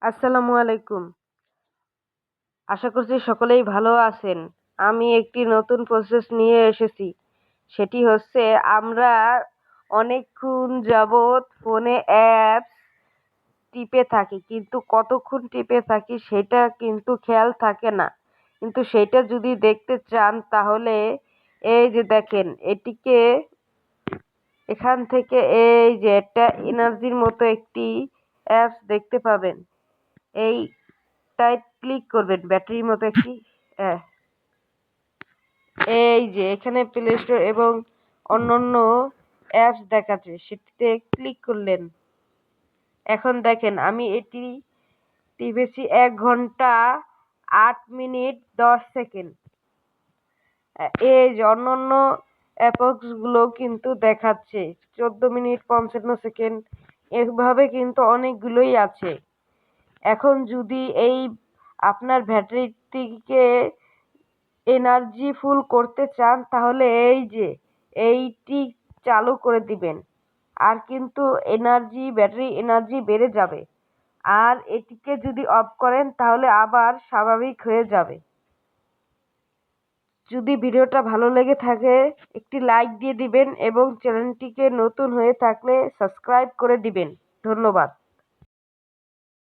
আসসালামু আলাইকুম। আশা করছি সকলেই ভালো আছেন। আমি একটি নতুন প্রসেস নিয়ে এসেছি। সেটি হচ্ছে আমরা অনেকক্ষণ যাবৎ ফোনে অ্যাপস টিপে থাকি। কিন্তু কতক্ষণ টিপে থাকি সেটা কিন্তু খেয়াল থাকে না। কিন্তু সেইটা যদি দেখতে চান তাহলে এই যে দেখেন এটিকে এখান থেকে এই যে একটা এনার্জির মতো একটি অ্যাপস দেখতে পাবেন। এইটায় ক্লিক করবেন ব্যাটারির মতো একটি হ্যাঁ, এই যে এখানে প্লে স্টোর এবং অন্যান্য অ্যাপস দেখাচ্ছে সেটিতে ক্লিক করলেন। এখন দেখেন আমি এটি টিপেছি ১ ঘন্টা ৮ মিনিট ১০ সেকেন্ড। এই যে অন্যান্য অ্যাপসগুলো কিন্তু দেখাচ্ছে ১৪ মিনিট ৫৫ সেকেন্ড, এভাবে কিন্তু অনেকগুলোই আছে। এখন যদি এই আপনার ব্যাটারিটিকে এনার্জি ফুল করতে চান তাহলে এই যে এইটি চালু করে দিবেন, আর কিন্তু ব্যাটারি এনার্জি বেড়ে যাবে। আর এটিকে যদি অফ করেন তাহলে আবার স্বাভাবিক হয়ে যাবে। যদি ভিডিওটা ভালো লেগে থাকে একটি লাইক দিয়ে দিবেন এবং চ্যানেলটিকে নতুন হয়ে থাকলে সাবস্ক্রাইব করে দিবেন। ধন্যবাদ।